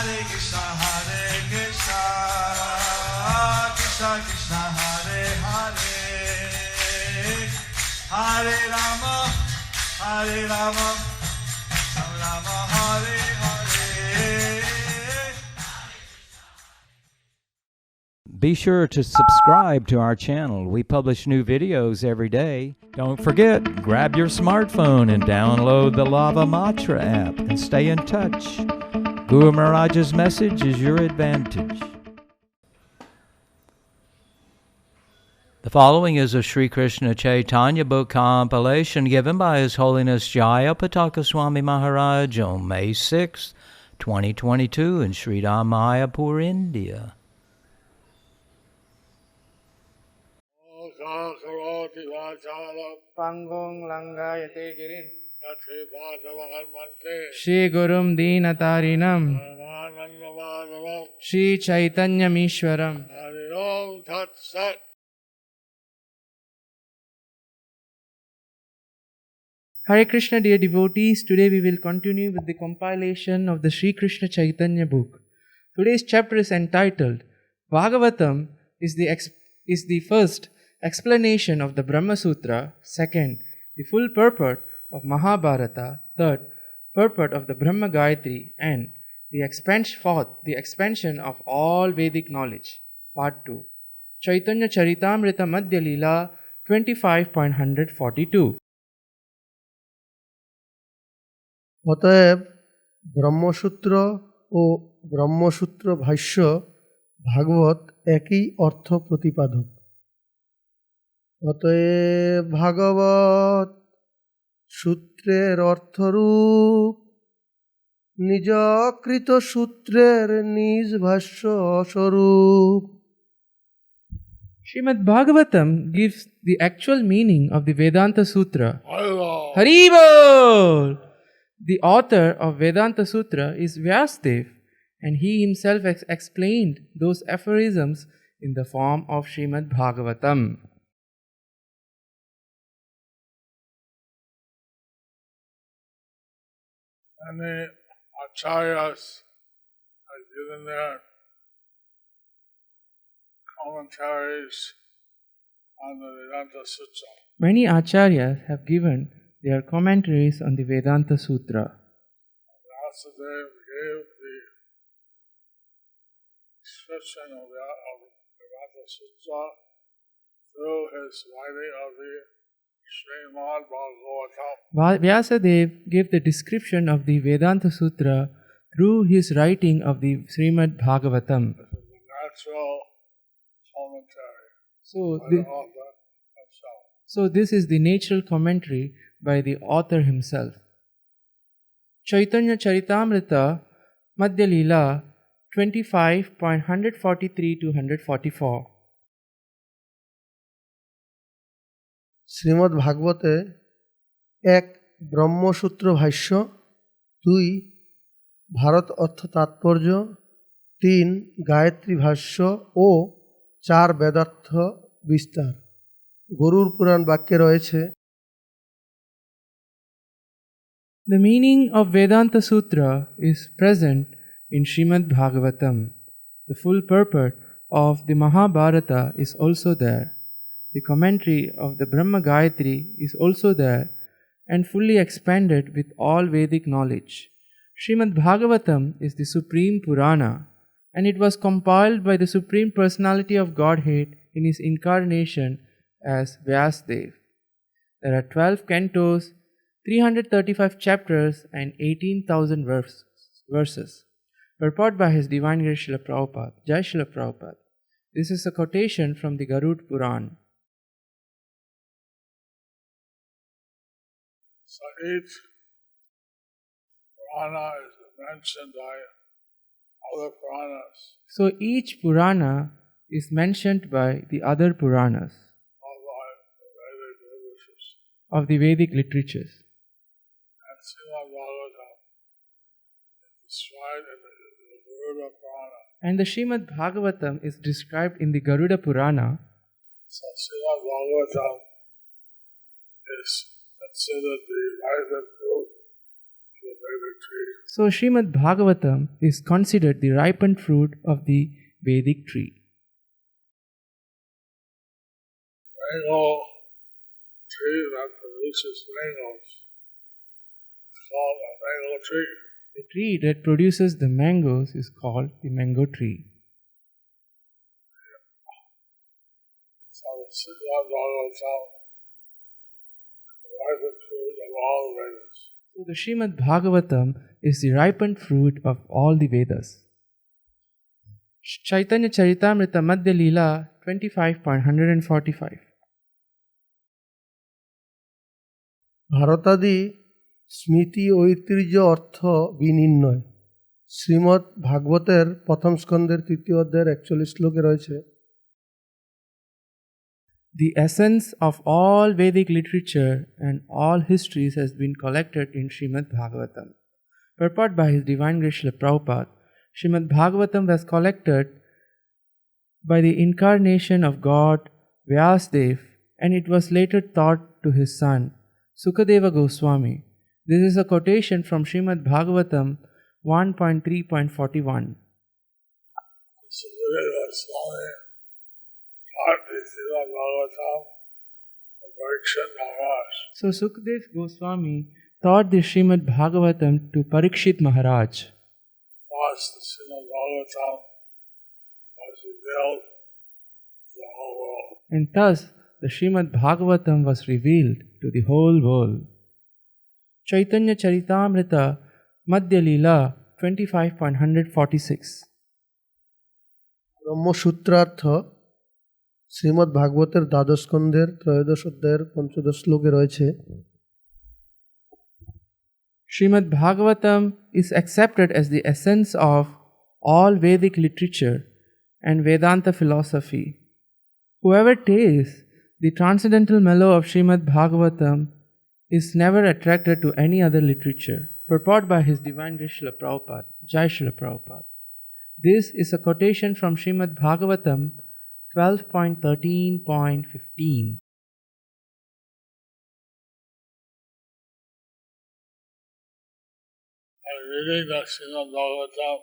Hare Krishna, Krishna Krishna, Hare Hare, Hare Rama, Rama Rama, Hare Hare. Be sure to subscribe to our channel. We publish new videos every day. Don't forget, grab your smartphone and download the Lava Matra app and stay in touch. Guru Mahārāja's message is your advantage. The following is a Sri Kṛṣṇa Caitanya book compilation given by His Holiness Jayapataka Swami Mahārāja on May 6, 2022 in Sri Mayapur, India. Pangong langayate girin Shri Gurum Deenatarinam Shri Caitanya Mishwaram. Hare Krishna, dear devotees, today we will continue with the compilation of the Sri Kṛṣṇa Caitanya book. Today's chapter is entitled Bhagavatam is the first explanation of the Brahma Sutra, second, the full purport of Mahabharata, third, purport of the Brahma Gayatri, and fourth, the expansion of all Vedic knowledge. Part 2. Chaitanya Charitamrita Madhya Leela 25.142. অতএব ব্রহ্মসূত্র ও ব্রহ্মসূত্র ভাষ্য ভাগবত একই অর্থ প্রতিপাদক। অতএব ভাগবত সূত্রের অর্থরূপ নিজকৃত সূত্রের নিজ ভাষ্য অস্বরূপ। Srimad Bhagavatam gives the actual meaning of the Vedanta Sutra. Haribol! The author of Vedanta Sutra is Vyasadev, and he himself explained those aphorisms in the form of Srimad Bhagavatam. Many acharyas have given their commentaries on the Vedanta Sutra. Many acharyas have given their commentaries on the Vedanta Sutra. Vyasadeva gave the description of Vedanta Sutra through his writing of the Srimad Bhagavatam. Vyasadev gave the description of the Vedanta Sutra through his writing of the Srimad Bhagavatam. This is the natural commentary So, by the author himself. So this is the natural commentary by the author himself. Chaitanya Charitamrita Madhya Leela 25.143-144. Shrimad ভাগবতে এক ব্রহ্মসূত্র ভাষ্য, 2 ভারত অর্থ তাৎপর্য, 3 গায়ত্রী ভাষ্য ও 4 বেদার্থ বিস্তার। গরুড় পুরাণ বাক্যে রয়েছে, The meaning of Vedanta Sutra is present in Srimad Bhagavatam. The full purport of the Mahabharata is also there. The commentary of the Brahma Gayatri is also there and fully expanded with all Vedic knowledge. Srimad Bhagavatam is the supreme Purana, and it was compiled by the Supreme Personality of Godhead in his incarnation as Vyasadev. There are 12 cantos, 335 chapters and 18,000 verses. Purport by His Divine Grace Srila Prabhupada. Jai Srila Prabhupada. This is a quotation from the Garuda Puran. So each Purana is mentioned by other Puranas So each Purana is mentioned by the other Puranas of the Vedic of the Vedic literatures. literatures. And Srimad Bhagavatam is described in the Garuda Purana. And the Srimad Bhagavatam is described in the Garuda Purana. So Srimad Bhagavatam is considered the rival group of the Vedic tree. So Srimad Bhagavatam is considered the ripened fruit of the Vedic tree. Mango tree that produces mangoes is called a mango tree. The tree that produces the mangoes is called the mango tree. So the Srimad Bhagavatam is the ripened fruit of all the Vedas. So the Srimad Bhagavatam is the ripened fruit of all the Vedas. Caitanya Charitamrita Madhya Leela 25.145. ভারতাদি স্মৃতি ঐতিহ্য অর্থ বিনির্ণয় শ্রীমদ্ ভাগবতের প্রথম স্কন্ধের তৃতীয় অধ্যায়ের 41 শ্লোকে রয়েছে The essence of all Vedic literature and all histories has been collected in Srimad Bhagavatam. Purport by His Divine Grace Srila Prabhupada, Srimad Bhagavatam was collected by the incarnation of God Vyasadeva, and it was later taught to his son Sukadeva Goswami. This is a quotation from Srimad Bhagavatam 1.3.41. Sukadeva Swami taught the Srimad Bhagavatam to Parikshit Maharaj. So Sukadeva Goswami taught the Srimad Bhagavatam to Parikshit Maharaj. Thus the Srimad Bhagavatam was revealed to the whole world. And thus the Srimad Bhagavatam was revealed to the whole world. Caitanya Charitamrita Madhya Leela 25.146. ব্রহ্মসূত্রার্থ Shrimad ভাগবতের দ্বাদশ স্কন্ধের ত্রয়োদশ অধ্যায়ের পঞ্চদশ শ্লোকে রয়েছে Srimad Bhagavatam is accepted as the essence of all Vedic literature and Vedanta philosophy. Whoever tastes the transcendental mellow of Srimad Bhagavatam is never attracted to any other literature. Purport by His Divine Grace Srila Prabhupada, Jai Srila Prabhupada. This is a quotation from Srimad Bhagavatam 12.13.15. By reading the Srimad Bhagavatam,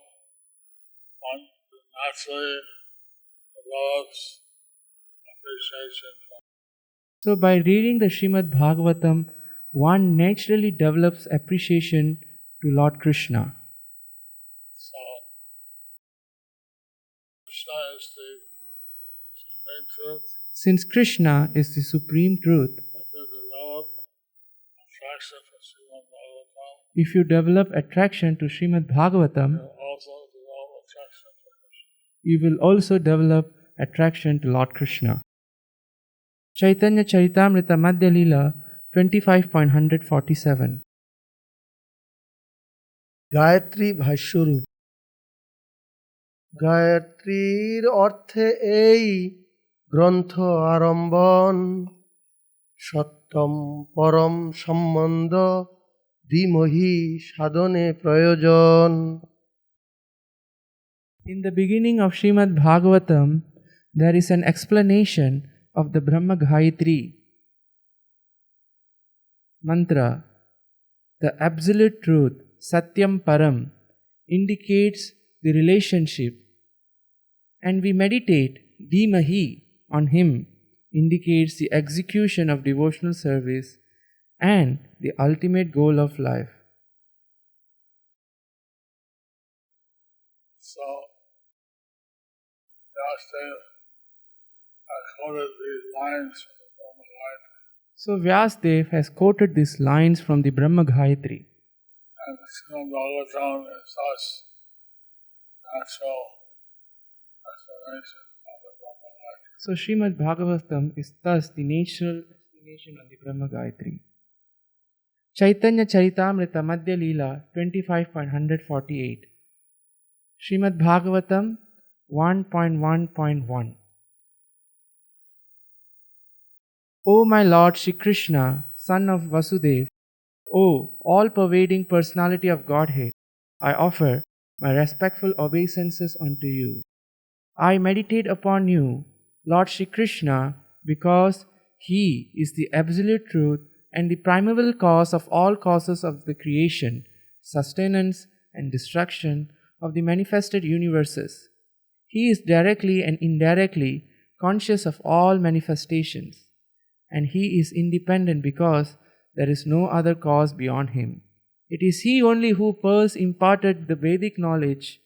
one naturally develops appreciation for So by reading the Srimad Bhagavatam, one naturally develops appreciation to Lord Kṛṣṇa. So, Kṛṣṇa is the supreme truth. Since Kṛṣṇa is the supreme truth, If you develop attraction if you develop attraction for Srimad Bhagavatam, to Srimad Bhagavatam, you will also develop attraction you will also develop attraction to to Krishna. Lord Kṛṣṇa. Caitanya Charitamrita Madhya Leela 25.147. Gayatri ভাষ্যরূপ গায়ত্রীর অর্থে এই গ্রন্থ আরম্ভন সত্যম পরম সম্বন্ধ ধীমহি সাধনে প্রয়োজন In the beginning of Srimad Bhagavatam, there is an explanation of the Brahma Gayatri mantra. The absolute truth, Satyam Param, indicates the relationship, and we meditate Dhimahi on him, indicates the execution of devotional service and the ultimate goal of life. So, Vyasadeva quoted these lines from the Brahma Gayatri, So Vyasadeva has quoted these lines from the Brahma Gayatri. and the Srimad Bhagavatam is thus natural explanation of the Brahma Gayatri. So Srimad Bhagavatam is thus the natural explanation on the Brahma Gayatri. Caitanya Charitamrita Madhya Leela 25.148. Srimad Bhagavatam 1.1.1. O my Lord Shri Kṛṣṇa, son of Vasudeva, O all-pervading personality of Godhead, I offer my respectful obeisances unto you. I meditate upon you, Lord Shri Kṛṣṇa, because He is the absolute truth and the primeval cause of all causes of the creation, sustenance and destruction of the manifested universes. He is directly and indirectly conscious of all manifestations, and he is independent because there is no other cause beyond him. It is he only who first imparted the Vedic knowledge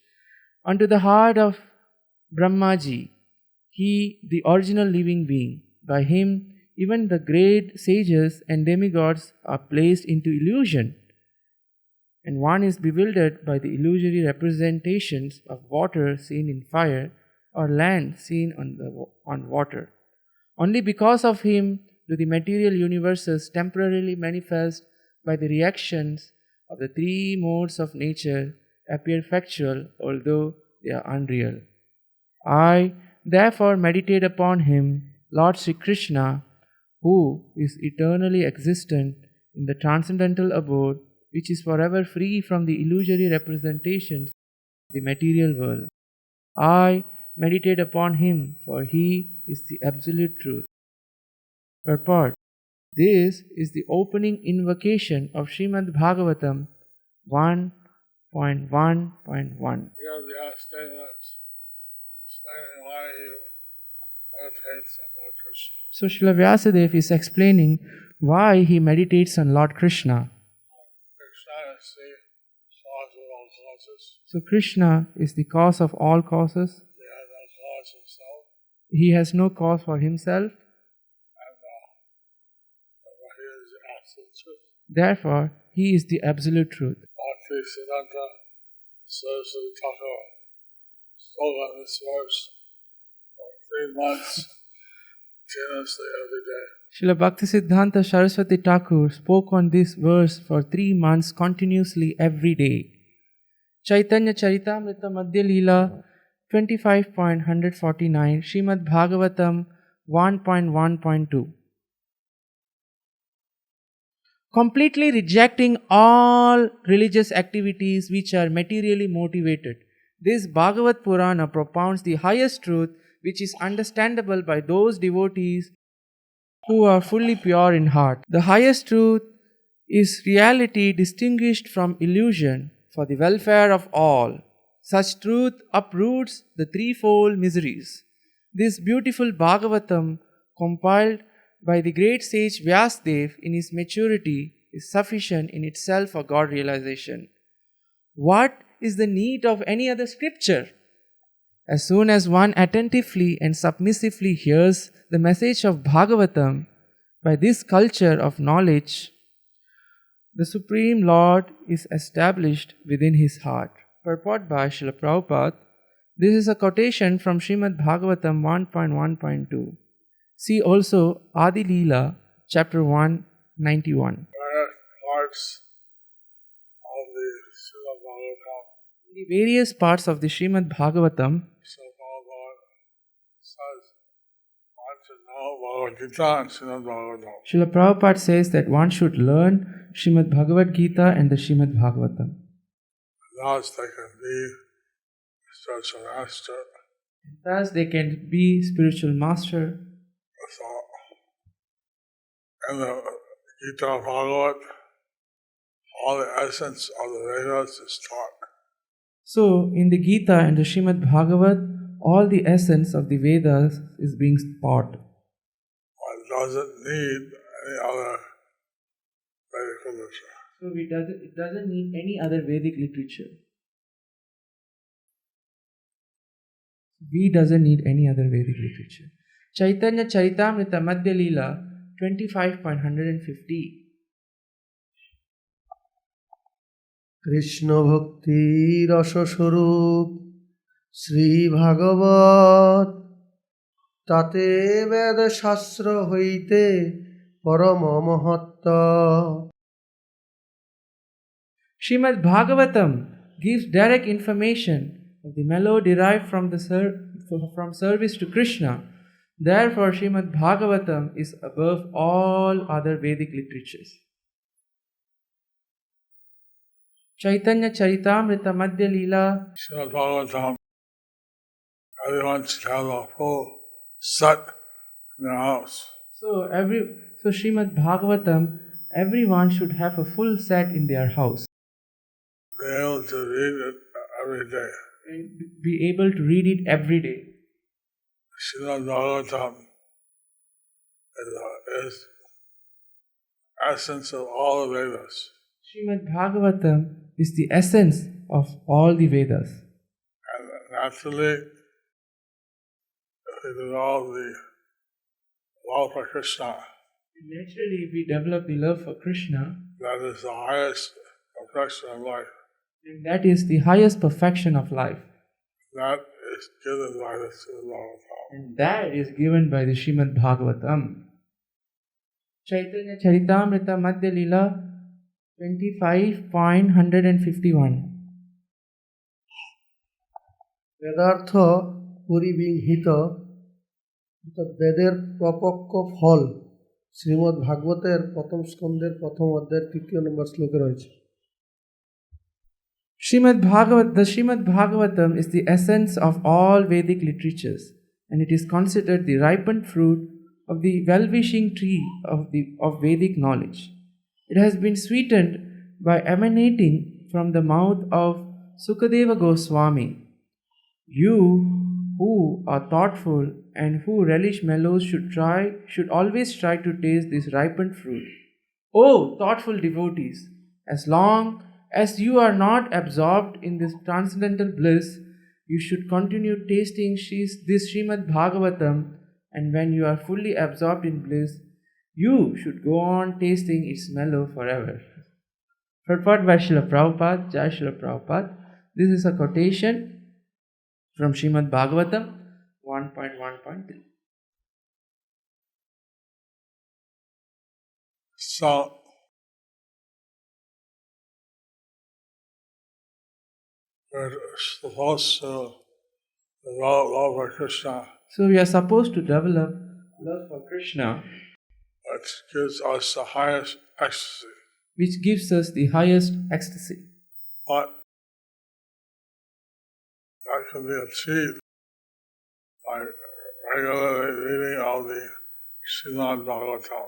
unto the heart of Brahmaji, he the original living being. By him, even the great sages and demigods are placed into illusion, and one is bewildered by the illusory representations of water seen in fire or land seen on water. Only because of him do the material universes temporarily manifest by the reactions of the three modes of nature appear factual, although they are unreal. I therefore meditate upon him, Lord Sri Kṛṣṇa, who is eternally existent in the transcendental abode, which is forever free from the illusory representations of the material world. I meditate upon him, for he is the absolute truth. Purport. This is the opening invocation of Srimad Bhagavatam 1.1.1. Here the explaining why he meditates on Lord Krishna. So Srila Vyasadeva is explaining why he meditates on Lord Krishna. Krishna is the cause of all causes. So Krishna is the cause of all causes. He has no cause himself, He has no cause for himself. and he is the absolute truth. Therefore, he is the absolute truth. Bhakti Siddhanta Saraswati Thakur spoke on this verse for 3 months continuously every day. Srila Bhaktisiddhanta Saraswati Thakur spoke on this verse for 3 months continuously every day. Caitanya Charitamrita Madhya Leela 25.149 Srimad Bhagavatam 1.1.2. Completely rejecting all religious activities which are materially motivated, this Bhagavad Purana propounds the highest truth which is understandable by those devotees who are fully pure in heart. The highest truth is reality distinguished from illusion for the welfare of all. Such truth uproots the threefold miseries. This beautiful Bhagavatam, compiled by the great sage Vyasadeva in his maturity, is sufficient in itself for God realization. What is the need of any other scripture? As soon as one attentively and submissively hears the message of Bhagavatam, by this culture of knowledge, the Supreme Lord is established within his heart. Purport by Srila Prabhupada. This is a quotation from Srimad Bhagavatam 1.1.2. See also Adi Leela, chapter 191. Parts of the Srimad Bhagavatam. In the various parts of the Srimad Bhagavatam, So Prabhupada says one should know Bhagavad Gita and Srimad Bhagavatam. Srila Prabhupada says that one should learn Srimad Bhagavad Gita and the Srimad Bhagavatam. Thus they can be spiritual master. Thus they can be spiritual master. So in the Gita Bhagavad, all the essence of the Vedas is taught. So in the Gita and the Srimad Bhagavat, all the essence of the Vedas is being taught. One doesn't need any other Vedic literature. So it doesn't need any other Vedic literature. We doesn't need any other Vedic literature. Caitanya Charitamrita Madhya Leela 25.150. Krishna ভক্তি রসস্বরূপ শ্রী ভাগবত তাতে বেদ শাস্ত্র হইতে পরম মহত্ব Srimad Bhagavatam gives direct information of the mellow derived from service to Krishna. Therefore, Srimad Bhagavatam is above all other Vedic literatures. Caitanya Charitamrita Madhya Leela. Srimad Bhagavatam, everyone should have a full set in their house. So Srimad Bhagavatam, everyone should have a full set in their house. be able to read it every day. and be able to read it every day. Srimad Bhagavatam is essence of all the Vedas. Srimad Bhagavatam is the essence of all the Vedas. And naturally, if we develop the love for Krishna, And naturally, if we develop the love for Krishna, that is the highest perfection of life. then that is the highest perfection of life. That is given by the Srimad Bhagavatam. And that is given by the Srimad Bhagavatam. Caitanya Charitamrita Madhya Lila 25.151. বেদার্থ পরিবিংহিত অর্থাৎ বেদের প্রপক্ষ ফল শ্রীমদ্ ভাগবতের প্রথম স্কন্ধের প্রথম অধ্যায়ের 3 নম্বর শ্লোকে রয়েছে। The Srimad Bhagavatam is the essence of all Vedic literatures, and it is considered the ripened fruit of the well-wishing tree of Vedic knowledge. It has been sweetened by emanating from the mouth of Sukadeva Goswami. You who are thoughtful and who relish mellows should always try to taste this ripened fruit. O thoughtful devotees, as long as you are not absorbed in this transcendental bliss, you should continue tasting this Srimad Bhagavatam, and when you are fully absorbed in bliss, you should go on tasting its mellow forever. Purport by Srila Prabhupada, Jai Srila Prabhupada. This is a quotation from Srimad Bhagavatam 1.1.3. So, we're supposed to develop love for Krishna, So we are supposed to develop love for Krishna, which gives us the highest ecstasy. which gives us the highest ecstasy. But that can be achieved by regularly reading all the Srimad Bhagavatam.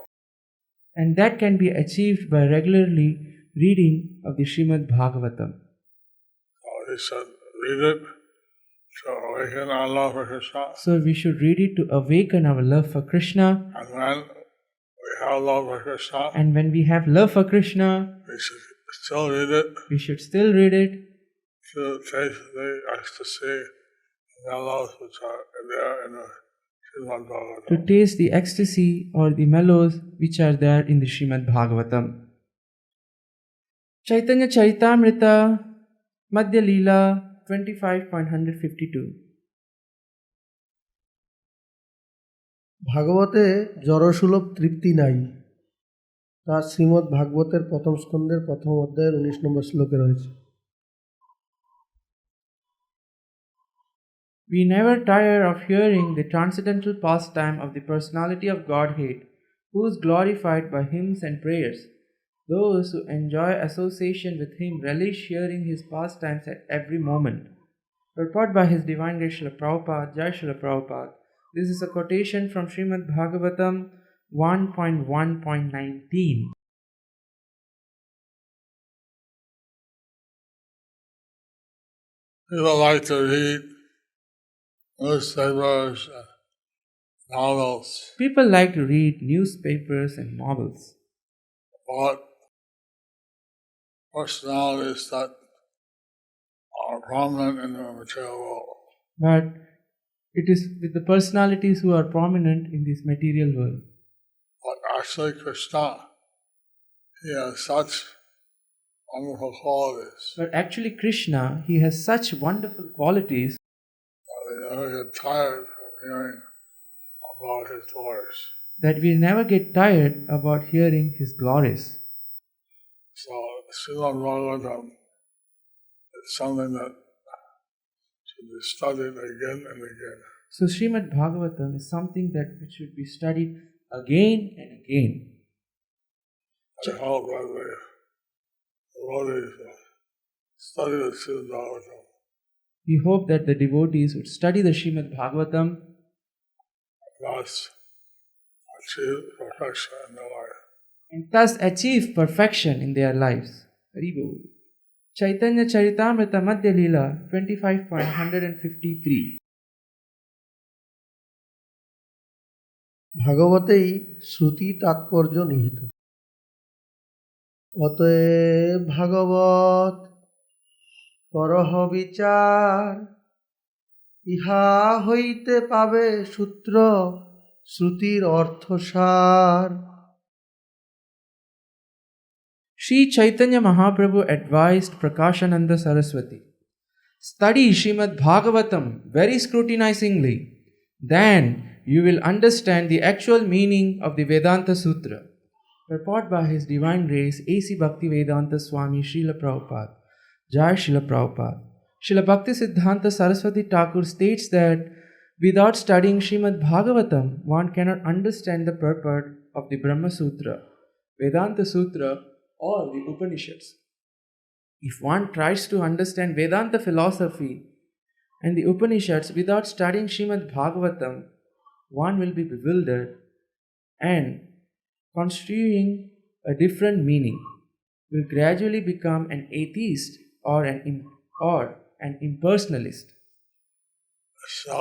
And that can be achieved by regularly reading of the Srimad Bhagavatam. So he said, read it to awaken our love for Krishna. So we should read it to awaken our love for Krishna. And when we have love for Krishna, And when we have love for Krishna, we should still read it we should still read it to taste the ecstasy and mellows which are there in the Srimad to Bhagavatam. taste the ecstasy or the mellows which are there in the Srimad Bhagavatam. Caitanya Charitamrita Madhya Lila 25.152. ভাগবতে জড়সুলভ তৃপ্তি নাই, তা শ্রীমদ্ ভাগবতের প্রথম স্কন্ধের প্রথম অধ্যায়ের 19 নম্বর শ্লোকে রয়েছে। We never tire of hearing the transcendental pastime of the personality of Godhead, who is glorified by hymns and prayers. Those who enjoy association with him relish hearing his pastimes at every moment. Purport by His Divine Grace Srila Prabhupada, Jai Srila Prabhupada. This is a quotation from Srimad Bhagavatam 1.1.19. People like to read newspapers and novels, People like to read newspapers and novels, but personalities that are prominent in the material world. but it is with the personalities who are prominent in this material world. But actually, Kṛṣṇa, he has such wonderful qualities But actually, Krishna, he has such wonderful qualities that we never get tired from hearing about his glories. that we never get tired about hearing his glories. So, Srimad Bhagavatam is something that should be studied again and again. So, Srimad Bhagavatam is something that which should be studied again and again. I hope that the devotees will study the Srimad Bhagavatam We hope that the devotees would study the Srimad Bhagavatam thus achieve perfection in their life. and thus achieve perfection in their lives. Hari Bol. Chaitanya Charitamrita Madhya Leela 25.153. ভাগবতেই শ্রুতি তাৎপর্য নিহিত। অতএব ভাগবত করহ বিচার, ইহা হইতে পাবে সূত্র শ্রুতির অর্থসার। Sri Chaitanya Mahaprabhu advised Prakashananda Saraswati, study Srimad Bhagavatam very scrutinizingly, then you will understand the actual meaning of the Vedanta Sutra. Purport by His Divine Grace A.C. Bhaktivedanta Swami Srila Prabhupada. Jai Srila Prabhupada. Srila Bhakti Siddhanta Saraswati Thakur states that without studying Srimad Bhagavatam, one cannot understand the purport of the Brahma Sutra, Vedanta Sutra, or the Upanishads. If one tries to understand Vedanta philosophy and the Upanishads without studying Srimad Bhagavatam, one will be bewildered and, construing a different meaning, will gradually become an atheist or an impersonalist. So,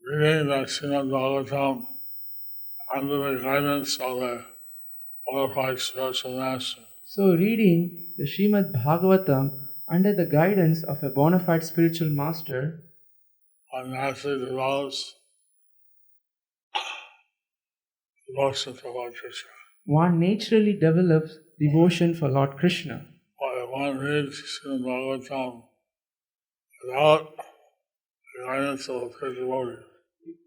reading the Srimad Bhagavatam under the guidance of a qualified spiritual master. So, reading the Srimad Bhagavatam under the guidance of a bona fide spiritual master, One naturally develops devotion for Lord Krishna. one naturally develops devotion for Lord Krishna. But if one reads Srimad Bhagavatam without the guidance of a pure devotee,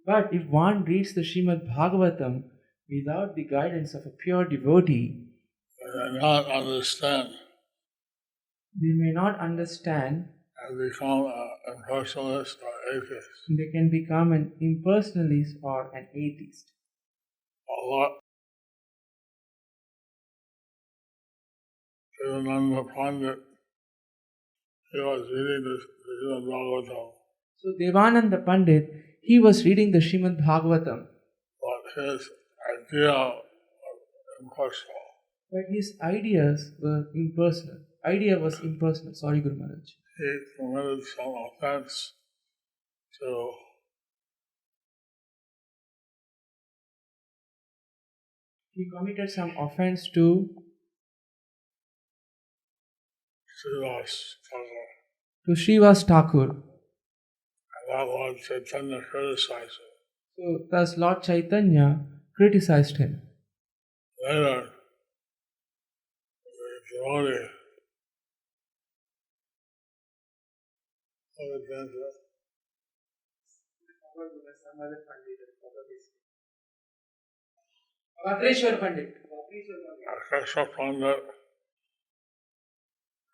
But if one reads the Srimad Bhagavatam without the guidance of a pure devotee, they may not understand they may not understand and become an impersonalist or atheist. they can become an impersonalist or an atheist. Allah, Devananda Pandit, he was reading the Srimad Bhagavatam, So Devananda Pandit, he was reading the Srimad Bhagavatam, but his idea was impersonal. but his ideas were impersonal. Idea was impersonal. Sorry, Guru Maharaj. He committed some offense to He committed some offense to Srivas Thakur. Srivas Thakur. And that Lord Chaitanya criticized him. So thus Lord Chaitanya criticized him. Later, the devotee Vakreshwar Pandit. Kṛṣṇa Pandit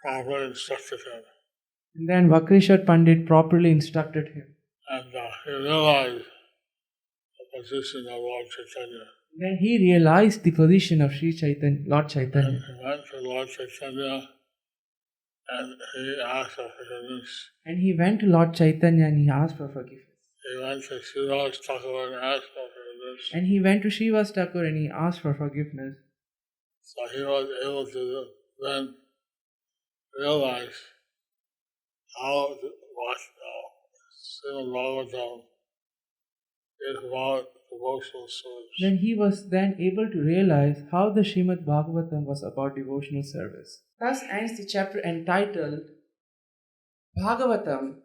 properly instructed him. And then Vakreshwar Pandit properly instructed him. And he realized the position of Lord Chaitanya. Then he realized the position of Sri Chaitanya, Lord And Chaitanya. he went to Lord Chaitanya and he asked for forgiveness. And he went to Lord Chaitanya and he asked for forgiveness. He went to Srivas Thakur and asked for forgiveness. And he went to Srivas Thakur and he asked for forgiveness. So he was able to then realize how what Srimad Bhagavatam is about devotional service. Then he was then able to realize how the Srimad Bhagavatam was about devotional service. Thus ends the chapter entitled Bhagavatam.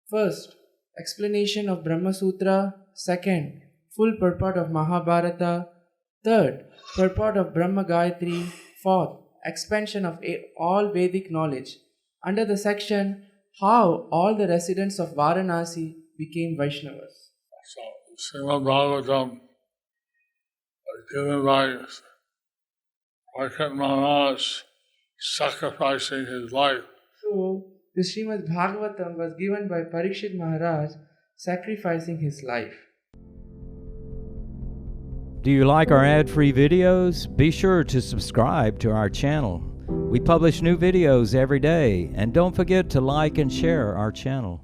First, explanation of Brahma Sutra. Second, full purport of Mahabharata. Third, purport of Brahma Gayatri. Fourth, expansion of all Vedic knowledge. Under the section, how all the residents of Varanasi became Vaishnavas. So Srimad Bhagavatam was given by Parikshit Maharaj sacrificing his life. So, the Srimad Bhagavatam was given by Parikshit Maharaj sacrificing his life. Do you like our ad-free videos? Be sure to subscribe to our channel. We publish new videos every day, and don't forget to like and share our channel.